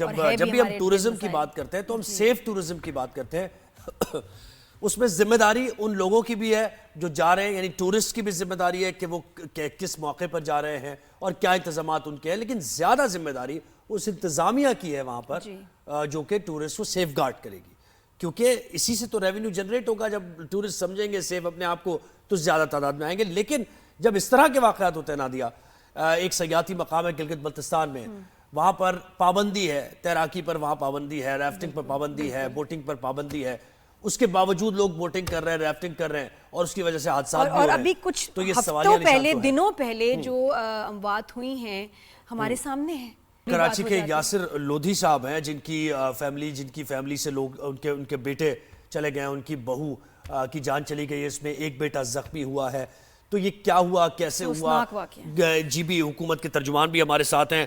جب بھی ہم ٹورزم کی بات کرتے ہیں تو ہم سیف ٹورزم کی بات کرتے ہیں. اس میں ذمہ داری ان لوگوں کی بھی ہے جو جا رہے ہیں, یعنی ٹورسٹ کی بھی ذمہ داری ہے کہ وہ کس موقع پر جا رہے ہیں اور کیا انتظامات ان کے ہیں, لیکن زیادہ ذمہ داری اس انتظامیہ کی ہے وہاں پر جو کہ ٹورسٹ کو سیف گارڈ کرے گی, کیونکہ اسی سے تو ریونیو جنریٹ ہوگا. جب ٹورسٹ سمجھیں گے سیف اپنے آپ کو تو زیادہ تعداد میں آئیں گے. لیکن جب اس طرح کے واقعات ہوتے ہیں نادیہ, ایک سیاحتی مقام ہے گلگت بلتستان میں, وہاں پر پابندی ہے, تیراکی پر وہاں پابندی ہے, ریفٹنگ پر پابندی ہے, بوٹنگ پر پابندی ہے, اس کے باوجود لوگ بوٹنگ کر رہے ہیں, ریفٹنگ کر رہے ہیں, اور اس کی وجہ سے حادثات بھی ہو رہے ہیں. اور ابھی کچھ تو یہ ہفتوں پہلے, دنوں پہلے جو اموات ہوئی ہیں ہمارے سامنے ہیں. کراچی کے یاسر لودھی صاحب ہیں جن کی فیملی سے لوگ ان کے بیٹے چلے گئے ہیں, ان کی بہو کی جان چلی گئی ہے, اس میں ایک بیٹا زخمی ہوا ہے. تو یہ کیا ہوا, کیسے ہوا؟ جی بھی حکومت کے ترجمان بھی ہمارے ساتھ ہیں,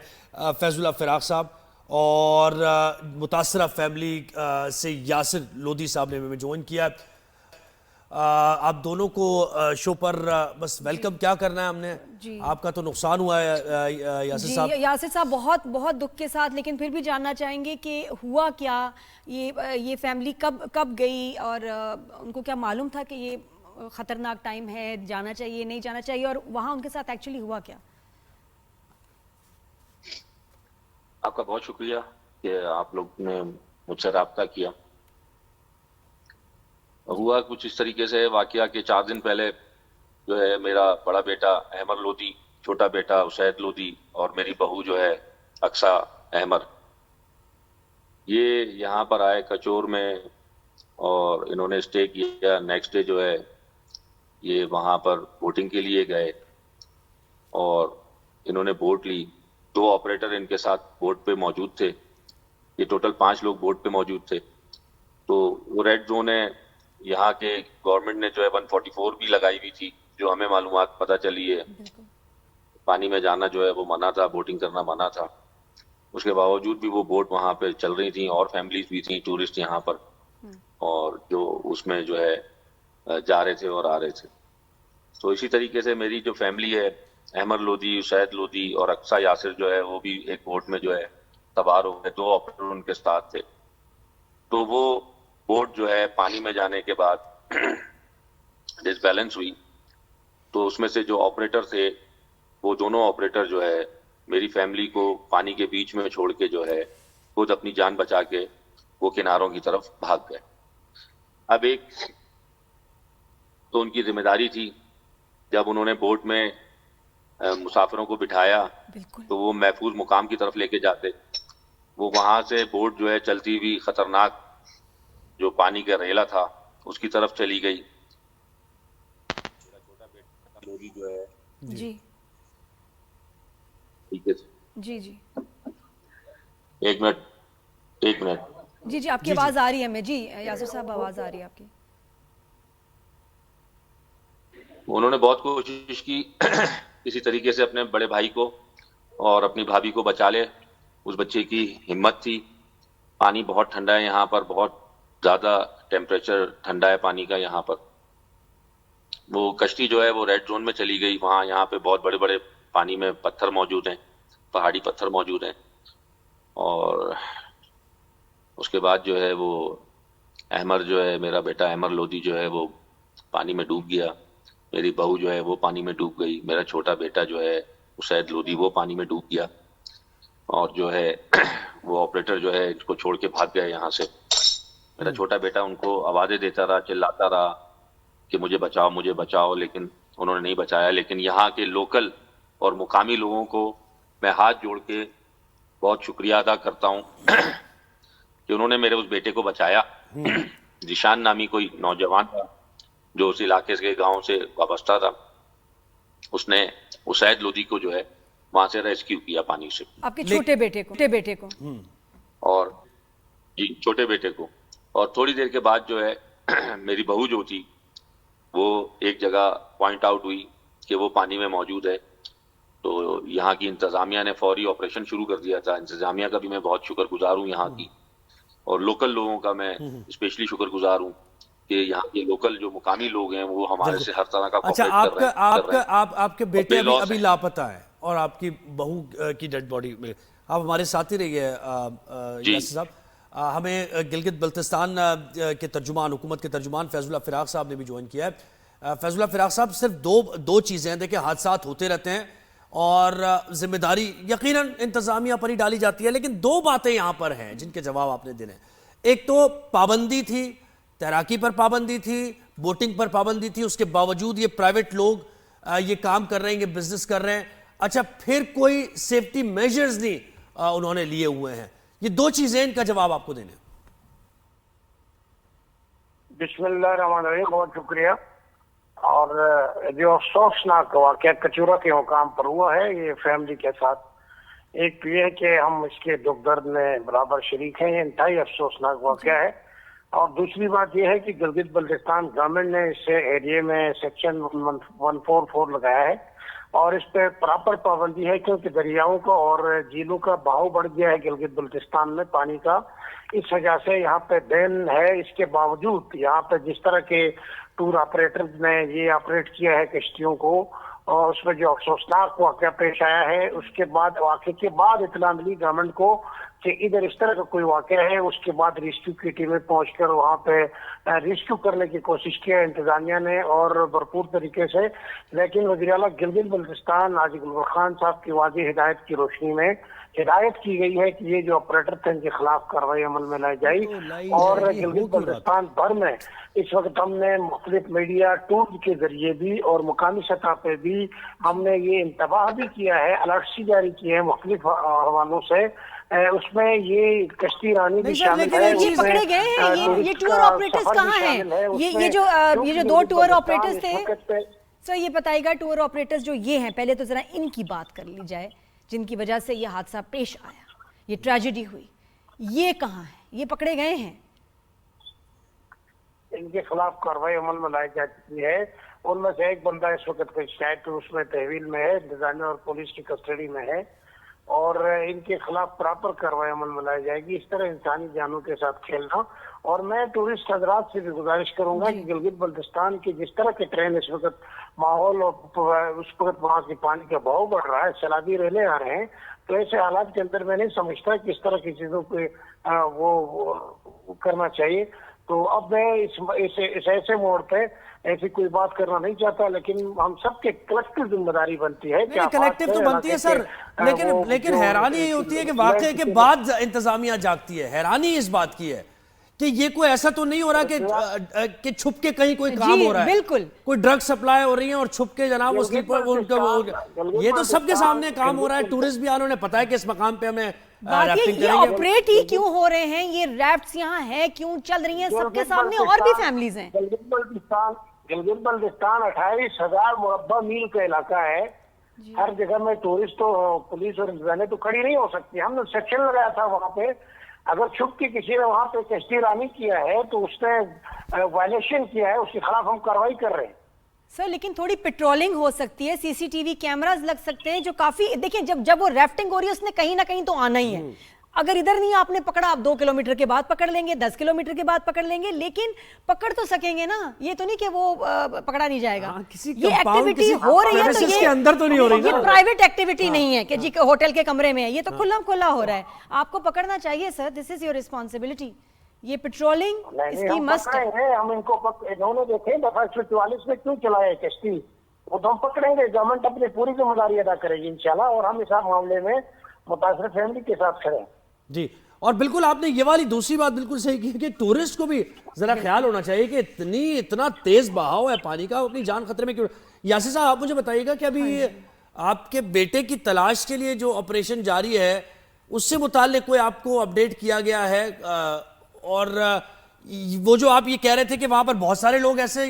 فیض اللہ فراق صاحب, اور متاثرہ فیملی سے یاسر لودھی صاحب نے ہمیں جوائن کیا. آپ دونوں کو شو پر بس ویلکم کیا کرنا ہے ہم نے. آپ کا تو نقصان ہوا ہے یاسر صاحب. یاسر صاحب بہت بہت دکھ کے ساتھ, لیکن پھر بھی جاننا چاہیں گے کہ ہوا کیا, یہ فیملی کب گئی, اور ان کو کیا معلوم تھا کہ یہ خطرناک ٹائم ہے, جانا چاہیے نہیں جانا چاہیے, اور وہاں ان کے ساتھ ایکچولی ہوا کیا؟ آپ کا بہت شکریہ کہ آپ لوگ نے مجھ سے رابطہ کیا. ہوا کچھ اس طریقے سے واقعہ کہ 4 دن پہلے جو ہے میرا بڑا بیٹا احمد لودھی, چھوٹا بیٹا اسید لودھی اور میری بہو جو ہے اقصا احمد, یہ یہاں پر آئے کچور میں, اور انہوں نے اسٹے کیا. نیکسٹ ڈے جو ہے یہ وہاں پر بوٹنگ کے لیے گئے, اور انہوں نے بوٹ لی. 2 آپریٹر ان کے ساتھ بوٹ پہ موجود تھے. یہ ٹوٹل 5 لوگ بوٹ پہ موجود تھے. تو وہ ریڈ زون ہے, یہاں کے گورنمنٹ نے جو ہے 144 بھی لگائی ہوئی تھی, جو ہمیں معلومات پتہ چلی ہے. پانی میں جانا جو ہے وہ منع تھا, بوٹنگ کرنا منع تھا. اس کے باوجود بھی وہ بوٹ وہاں پہ چل رہی تھیں, اور فیملیز بھی تھیں ٹورسٹ یہاں پر, اور جو اس میں جو ہے جا رہے تھے اور آ رہے تھے. تو اسی طریقے سے میری جو فیملی ہے, احمد لودھی, اسید لودھی اور اقصا یاسر جو ہے, وہ بھی ایک بوٹ میں جو ہے سوار ہو گئے. 2 آپریٹر ان کے ساتھ تھے. تو وہ بوٹ جو ہے پانی میں جانے کے بعد ڈس بیلنس ہوئی. تو اس میں سے جو آپریٹر تھے, وہ دونوں آپریٹر جو ہے میری فیملی کو پانی کے بیچ میں چھوڑ کے جو ہے خود اپنی جان بچا کے وہ کناروں کی طرف بھاگ گئے. اب ایک تو ان کی ذمہ داری تھی, جب انہوں نے بوٹ میں مسافروں کو بٹھایا تو وہ محفوظ مقام کی طرف لے کے جاتے. وہ وہاں سے بوٹ جو ہے چلتی ہوئی خطرناک جو پانی کا ریلا تھا اس کی طرف چلی گئی. میرا چھوٹا بیٹا لودھی جو ہے جی ٹھیک ہے جی جی ایک منٹ جی آپ کی آواز آ رہی ہے ہمیں. جی یاسر صاحب آواز آ رہی ہے آپ کی. انہوں نے بہت کوشش کی کسی طریقے سے اپنے بڑے بھائی کو اور اپنی بھابھی کو بچا لے. اس بچے کی ہمت تھی. پانی بہت ٹھنڈا ہے یہاں پر, بہت زیادہ ٹیمپریچر ٹھنڈا ہے پانی کا یہاں پر. وہ کشتی جو ہے وہ ریڈ زون میں چلی گئی. وہاں یہاں پہ بہت بڑے بڑے پانی میں پتھر موجود ہیں, پہاڑی پتھر موجود ہیں. اور اس کے بعد جو ہے وہ احمد جو ہے, میرا بیٹا احمد لودھی جو ہے وہ پانی میں ڈوب گیا. میری بہو جو ہے وہ پانی میں ڈوب گئی. میرا چھوٹا بیٹا جو ہے اسید لودھی وہ پانی میں ڈوب گیا. اور جو ہے وہ آپریٹر جو ہے اس کو چھوڑ کے بھاگ گیا یہاں سے. میرا چھوٹا بیٹا ان کو آوازیں دیتا رہا, چلاتا رہا کہ مجھے بچاؤ مجھے بچاؤ, لیکن انہوں نے نہیں بچایا. لیکن یہاں کے لوکل اور مقامی لوگوں کو میں ہاتھ جوڑ کے بہت شکریہ ادا کرتا ہوں کہ انہوں نے میرے اس بیٹے کو بچایا. ذیشان نامی کوئی نوجوان تھا جو اس علاقے کے گاؤں سے وابستہ تھا. اس نے اسید لودھی کو جو ہے وہاں سے ریسکیو کیا پانی سے. آپ کے چھوٹے بیٹے کو اور جی چھوٹے بیٹے کو. اور تھوڑی دیر کے بعد جو ہے میری بہو جو تھی وہ ایک جگہ پوائنٹ آؤٹ ہوئی کہ وہ پانی میں موجود ہے. تو یہاں کی انتظامیہ نے فوری آپریشن شروع کر دیا تھا. انتظامیہ کا بھی میں بہت شکر گزار ہوں یہاں کی, اور لوکل لوگوں کا میں اسپیشلی شکر گزار ہوں کہ یہاں کے لوکل جو مقامی لوگ ہیں وہ ہمارے سے ہر طرح کا کوآپریٹ کر رہے ہیں. آپ کے بیٹے ابھی لاپتہ ہیں اور آپ کی بہو کی ڈیڈ باڈی میں آپ ہمارے ساتھ ہی رہیے یاسر صاحب. ہمیں گلگت بلتستان کے ترجمان، حکومت کے ترجمان فیض اللہ فراق صاحب نے بھی جوائن کیا ہے. فیض اللہ فراق صاحب، صرف دو چیزیں ہیں. دیکھیں حادثات ہوتے رہتے ہیں اور ذمہ داری یقیناً انتظامیہ پر ہی ڈالی جاتی ہے، لیکن دو باتیں یہاں پر ہیں جن کے جواب آپ نے دینے. ایک تو پابندی تھی، تیراکی پر پابندی تھی، بوٹنگ پر پابندی تھی، اس کے باوجود یہ پرائیویٹ لوگ یہ کام کر رہے ہیں، یہ بزنس کر رہے ہیں. اچھا، پھر کوئی سیفٹی میجرز نہیں انہوں نے لیے ہوئے ہیں. یہ دو چیزیں ان کا جواب آپ کو دینے. بسم اللہ الرحمن الرحیم. بہت شکریہ. اور جو افسوسناک واقعہ کچورا کے مقام پر ہوا ہے یہ فیملی کے ساتھ، ایک تو یہ ہے کہ ہم اس کے دکھ درد میں برابر شریک ہیں، یہ انتہائی افسوسناک واقعہ ہے. اور دوسری بات یہ ہے کہ گلگت بلتستان گورنمنٹ نے اس ایریے میں سیکشن 144 لگایا ہے اور اس پہ پراپر پابندی ہے، کیونکہ دریاؤں کا اور جھیلوں کا بہاؤ بڑھ گیا ہے گلگت بلتستان میں پانی کا. اس وجہ سے یہاں پہ بین ہے. اس کے باوجود یہاں پہ جس طرح کے ٹور آپریٹرز نے یہ آپریٹ کیا ہے کشتیوں کو، اور اس میں جو افسوسناک واقعہ پیش آیا ہے، اس کے بعد واقعے کے بعد اطلاع ملی گورنمنٹ کو کہ ادھر اس طرح کا کوئی واقعہ ہے. اس کے بعد ریسکیو کی ٹیمیں پہنچ کر وہاں پہ ریسکیو کرنے کی کوشش کیا انتظامیہ نے اور بھرپور طریقے سے. لیکن وزیر اعلیٰ گلگت بلتستان عاجز گلبر خان صاحب کی واضح ہدایت کی روشنی میں ہدایت کی گئی ہے کہ یہ جو آپریٹر تھے ان کے خلاف کارروائی عمل میں لائی جائے. اور گلگت بلتستان بھر میں اس وقت ہم نے مختلف میڈیا ٹولز کے ذریعے بھی اور مقامی سطح پہ بھی ہم نے یہ انتباہ بھی کیا ہے، الرٹس جاری کیے ہیں مختلف حوالوں سے. اس میں یہ کشتی رانی بھی شامل ہے. یہ پکڑے گئے ہیں یہ ٹور آپریٹرز کہاں ہیں؟ یہ جو دو ٹور آپریٹرز تھے سر، یہ بتائے گا ٹور آپریٹرز جو یہ ہیں، پہلے تو ذرا ان کی بات کر لی جائے جن کی وجہ سے یہ حادثہ پیش آیا، یہ ٹریجڈی ہوئی. یہ کہاں ہیں؟ یہ پکڑے گئے ہیں؟ ان کے خلاف کارروائی عمل میں لائی جا چکی ہے. ان میں سے ایک بندہ اس وقت شاید اس میں تحویل میں ہے، انتظامیہ اور پولیس کی کسٹڈی میں ہے، اور ان کے خلاف پراپر کارروائی عمل میں لائی جائے گی. اس طرح انسانی جانوں کے ساتھ کھیلنا. اور میں ٹورسٹ حضرات سے بھی گزارش کروں گا کہ گلگت بلتستان کی جس طرح کے ٹرین اس وقت ماحول اور اس وقت وہاں کی پانی کا بہاؤ بڑھ رہا ہے، سیلابی ریلیں آ رہے ہیں، تو ایسے حالات کے اندر میں نہیں سمجھتا کہ اس طرح کی چیزوں کو وہ کرنا چاہیے. تو اب میں اس ایسے موڑ پہ ایسی کوئی بات کرنا نہیں چاہتا، لیکن ہم سب کے کلیکٹیو ذمہ داری بنتی ہے. کلیکٹیو تو بنتی ہے سر، لیکن حیرانی یہ ہوتی ہے کہ واقعے کے بعد انتظامیہ جاگتی ہے. حیرانی اس بات کی ہے کہ یہ کوئی ایسا تو نہیں ہو رہا کہ چھپ کے کہیں کوئی کام ہو رہا ہے، بالکل کوئی ڈرگ سپلائی ہو رہی ہیں اور چھپ کے جناب وہ سلیپر، یہ تو سب کے سامنے کام ہو رہا ہے. ٹورسٹ بھی انہوں نے پتا ہے کہ اس مقام پہ ہمیں ریفٹنگ یہ کریں گے. آپریٹ ہی کیوں ہو رہے ہیں، یہ ریفٹس یہاں ہیں کیوں چل رہی ہیں، سب کے سامنے اور بھی فیملیز ہیں. گلگت بلتستان 28,000 مربع میل کا علاقہ ہے. ہر جگہ میں ٹورسٹ تو پولیس اور انتظامیہ تو کھڑی نہیں ہو سکتی. ہم نے سیکشن لگایا تھا وہاں پہ، اگر چھپ کے کسی نے وہاں پہ کشتی رانی کیا ہے تو اس نے وائلیشن کیا ہے، اس کے خلاف ہم کارروائی کر رہے ہیں. سر لیکن تھوڑی پیٹرولنگ ہو سکتی ہے، سی سی ٹی وی کیمراز لگ سکتے ہیں جو کافی، دیکھیں جب وہ ریفٹنگ ہو رہی ہے اس نے کہیں نہ کہیں تو آنا ہی ہے. اگر ادھر نہیں آپ نے پکڑا، آپ 2 کلومیٹر کے بعد پکڑ لیں گے، 10 کلومیٹر کے بعد پکڑ لیں گے، لیکن پکڑ تو سکیں گے نا. یہ تو نہیں کہ وہ پکڑا نہیں جائے گا. یہ ایکٹیویٹی ہو رہی ہے تو یہ پرائیویٹ ایکٹیویٹی نہیں ہے کہ جی ہوٹل کے کمرے میں ہے، یہ تو کھلا ہو رہا ہے. آپ کو پکڑنا چاہیے سر، دس از یور ریسپانسبلٹی. یہ پیٹرولنگ اس کی مسٹ ہے. ہم ان کو انہوں نے دیکھیں دفعہ 144 میں کیوں چلائے کشتی، وہ تو ہم پکڑیں گے. گورنمنٹ اپنی پوری ذمہ داری ادا کرے گی انشاءاللہ، اور ہم اس معاملے میں متاثر فیملی کے ساتھ کھڑے ہیں. جی، اور بالکل آپ نے یہ والی دوسری بات بالکل صحیح کی کہ ٹورسٹ کو بھی ذرا خیال ہونا چاہیے کہ اتنا تیز بہاؤ ہے پانی کا، اپنی جان خطرے میں کیوں. یاسر صاحب آپ مجھے بتائیے گا کہ ابھی آپ کے بیٹے کی تلاش کے لیے جو آپریشن جاری ہے اس سے متعلق کوئی آپ کو اپڈیٹ کیا گیا ہے؟ اور وہ جو آپ یہ کہہ رہے تھے کہ وہاں پر بہت سارے لوگ ایسے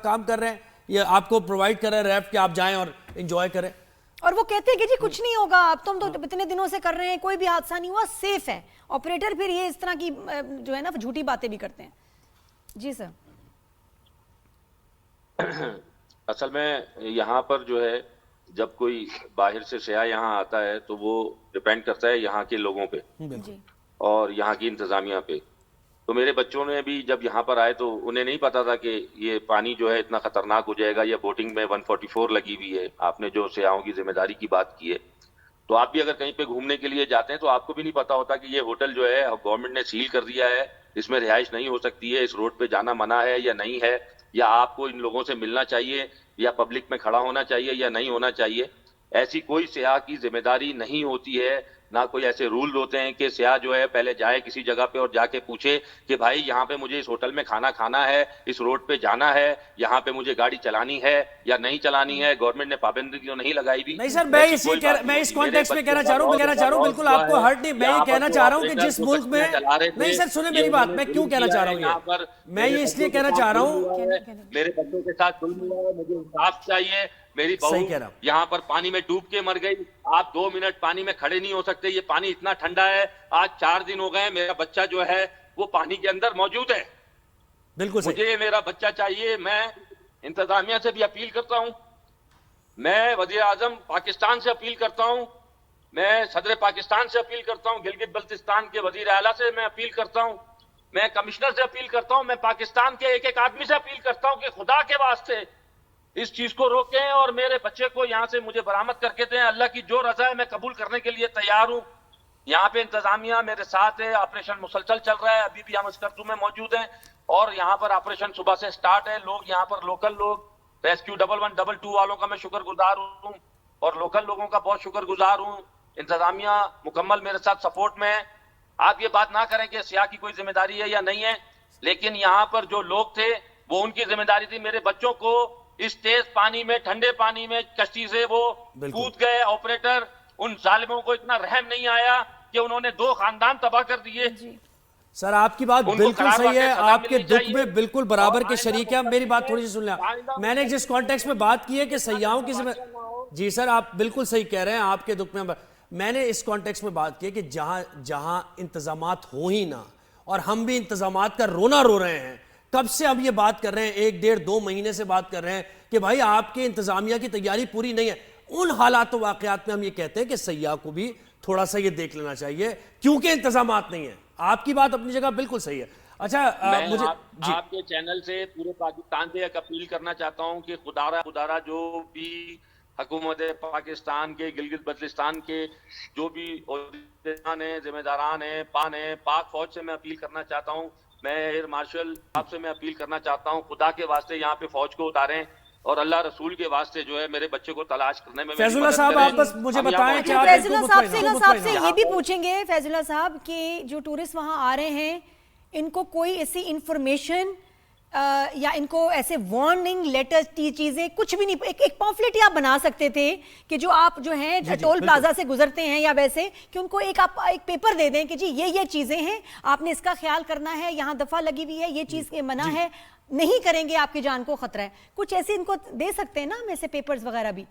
کام کر رہے ہیں، یہ آپ کو پرووائڈ کر رہے ہیں ریفٹ کہ آپ جائیں اور انجوائے کریں، اور وہ کہتے ہیں کہ جی کچھ نہیں ہوگا، اب تم تو اتنے دنوں سے کر رہے ہیں، کوئی بھی حادثہ نہیں ہوا، سیف ہے. آپریٹر پھر یہ اس طرح کی جو ہے نا جھوٹی باتیں بھی کرتے ہیں. جی سر. اصل میں یہاں پر جو ہے جب کوئی باہر سے سیاح یہاں آتا ہے تو وہ ڈیپینڈ کرتا ہے یہاں کے لوگوں پہ اور یہاں کی انتظامیہ پہ. تو میرے بچوں نے بھی جب یہاں پر آئے تو انہیں نہیں پتا تھا کہ یہ پانی جو ہے اتنا خطرناک ہو جائے گا، یا بوٹنگ میں 144 لگی ہوئی ہے. آپ نے جو سیاحوں کی ذمہ داری کی بات کی ہے تو آپ بھی اگر کہیں پہ گھومنے کے لیے جاتے ہیں تو آپ کو بھی نہیں پتا ہوتا کہ یہ ہوٹل جو ہے گورنمنٹ نے سیل کر دیا ہے, اس میں رہائش نہیں ہو سکتی ہے, اس روڈ پہ جانا منع ہے یا نہیں ہے, یا آپ کو ان لوگوں سے ملنا چاہیے یا پبلک میں کھڑا ہونا چاہیے یا نہیں ہونا چاہیے. ایسی کوئی سیاح کی ذمہ داری نہیں ہوتی ہے, نہ کوئی ایسے رول ہوتے ہیں کہ سیاح جو ہے پہلے جائے کسی جگہ پہ اور جا کے پوچھے کہ بھائی یہاں پہ مجھے اس ہوٹل میں کھانا کھانا ہے, اس روڈ پہ جانا ہے, یہاں پہ مجھے گاڑی چلانی ہے یا نہیں چلانی ہے. گورنمنٹ نے پابندی تو نہیں لگائی بھی. نہیں سر, میں اس کانٹیکسٹ میں کہنا چاہ رہا ہوں, بالکل آپ کو ہرٹ نہیں, میں یہ کہنا چاہ رہا ہوں کہ جس ملک میں, نہیں سر سنیں میری بات, میں کیوں کہنا چاہ رہا ہوں, میں یہ اس لیے کہنا چاہ رہا ہوں, میرے بچوں کے ساتھ ظلم ہوا ہے, مجھے انصاف چاہیے. میری بہو یہاں پر پانی میں ڈوب کے مر گئی, آپ 2 منٹ پانی میں کھڑے نہیں ہو سکتے, یہ پانی اتنا ٹھنڈا ہے. آج 4 دن ہو گئے, میرا بچہ جو ہے وہ پانی کے اندر موجود ہے. بالکل مجھے میرا بچہ چاہیے. میں انتظامیہ سے بھی اپیل کرتا ہوں, میں وزیر اعظم پاکستان سے اپیل کرتا ہوں, میں صدر پاکستان سے اپیل کرتا ہوں, گلگت بلتستان کے وزیر اعلیٰ سے میں اپیل کرتا ہوں, میں کمشنر سے اپیل کرتا ہوں, میں پاکستان کے ایک آدمی سے اپیل کرتا ہوں کہ خدا کے واسطے اس چیز کو روکیں اور میرے بچے کو یہاں سے مجھے برآمد کر کے دیں. اللہ کی جو رضا ہے میں قبول کرنے کے لیے تیار ہوں. یہاں پہ انتظامیہ میرے ساتھ ہے, آپریشن مسلسل چل رہا ہے, ابھی بھی ہم اسکردو میں موجود ہیں اور یہاں پر آپریشن صبح سے سٹارٹ ہے. لوگ یہاں پر لوکل لوگ ریسکیو 1122 والوں کا میں شکر گزار ہوں اور لوکل لوگوں کا بہت شکر گزار ہوں. انتظامیہ مکمل میرے ساتھ سپورٹ میں ہے. آپ یہ بات نہ کریں کہ سیاح کی کوئی ذمہ داری ہے یا نہیں ہے, لیکن یہاں پر جو لوگ تھے وہ ان کی ذمہ داری تھی. میرے بچوں کو اس تیز پانی میں, ٹھنڈے پانی میں کشتی سے وہ کود گئے. آپریٹر, ان ظالموں کو اتنا رحم نہیں آیا کہ انہوں نے 2 خاندان تباہ کر دیے. سر آپ کی بات بالکل صحیح ہے, آپ کے دکھ میں بالکل برابر کے شریک ہیں. میری بات تھوڑی سی سن لیں. میں نے جس کانٹیکسٹ میں بات کی ہے کہ سیاحوں کی ذمہ, جی سر آپ بالکل صحیح کہہ رہے ہیں, آپ کے دکھ میں نے اس کانٹیکسٹ میں بات کی ہے کہ جہاں انتظامات ہو ہی نہ, اور ہم بھی انتظامات کا رونا رو رہے ہیں. کب سے ہم یہ بات کر رہے ہیں, 1 ڈیڑھ 2 مہینے سے بات کر رہے ہیں کہ بھائی آپ کے انتظامیہ کی تیاری پوری نہیں ہے. ان حالات و واقعات میں ہم یہ کہتے ہیں کہ سیاح کو بھی تھوڑا سا یہ دیکھ لینا چاہیے کیونکہ انتظامات نہیں ہیں. آپ کی بات اپنی جگہ بالکل صحیح ہے. اچھا مجھے آپ کے چینل سے پورے پاکستان سے ایک اپیل کرنا چاہتا ہوں کہ خدارہ جو بھی حکومت پاکستان کے, گلگت بلتستان کے جو بھی عہدیداران ہیں, ذمہ داران ہیں, پاک فوج سے میں اپیل کرنا چاہتا ہوں, میں ایئر مارشل آپ سے میں اپیل کرنا چاہتا ہوں, خدا کے واسطے یہاں پہ فوج کو اتاریں اور اللہ رسول کے واسطے جو ہے میرے بچے کو تلاش کرنے میں فیض اللہ صاحب آپ بس مجھے بتائیں کہ فیض اللہ صاحب سے یہ بھی پوچھیں گے فیض اللہ صاحب کہ جو ٹورسٹ وہاں آ رہے ہیں ان کو کوئی ایسی انفارمیشن یا ان کو ایسے وارننگ لیٹر چیزیں کچھ بھی نہیں, ایک پامفلیٹ آپ بنا سکتے تھے کہ جو آپ جو ہیں ٹول پلازا سے گزرتے ہیں یا ویسے کہ ان کو آپ ایک پیپر دے دیں کہ جی یہ چیزیں ہیں, آپ نے اس کا خیال کرنا ہے, یہاں دفعہ لگی ہوئی ہے, یہ چیز منع ہے, نہیں کریں گے آپ کی جان کو خطرہ ہے. کچھ ایسے ان کو دے سکتے ہیں نا ہم ایسے پیپرز وغیرہ بھی.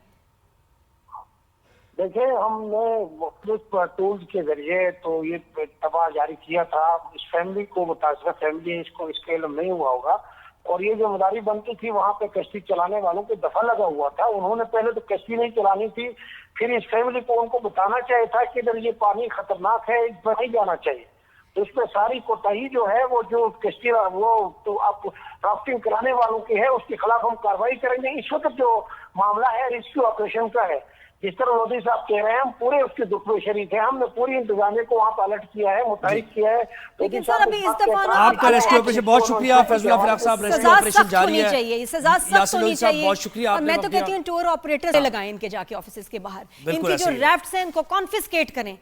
دیکھیں ہم نے مختلف ٹولز کے ذریعے تو یہ تباہ جاری کیا تھا. اس فیملی کو, متاثرہ فیملی, اس کو اس کے علم نہیں ہوا ہوگا, اور یہ جو مداری بنتی تھی وہاں پہ کشتی چلانے والوں کو دفعہ لگا ہوا تھا. انہوں نے پہلے تو کشتی نہیں چلانی تھی, پھر اس فیملی کو ان کو بتانا چاہیے تھا کہ ادھر یہ پانی خطرناک ہے, اس پر نہیں جانا چاہیے. اس میں ساری کوتاہی جو ہے وہ جو کشتی وہ تو آپ رافٹنگ کرانے والوں کی ہے, اس کے خلاف ہم کارروائی کریں گے. اس وقت جو معاملہ ہے ریسکیو آپریشن کا ہے, جس طرح مودی صاحب کہہ رہے ہیں, ہم پورے اس کے دکھ میں شریک ہیں. ہم نے پوری انتظامیہ کو وہاں پہ الرٹ کیا ہے, متحرک کیا ہے. لیکن سر ابھی اس دفعہ آپ کا ریسکیو آپریشن بہت شکریہ فیض اللہ فراق صاحب, ریسکیو آپریشن جاری ہے, سزا سخت ہونی چاہیے. بہت شکریہ. اور میں تو کہتی ہوں ٹور آپریٹر سے لگائیں ان کے جا کے آفیسز کے باہر, ان کی جو ریفٹس ہیں ان کو کانفسکیٹ کریں.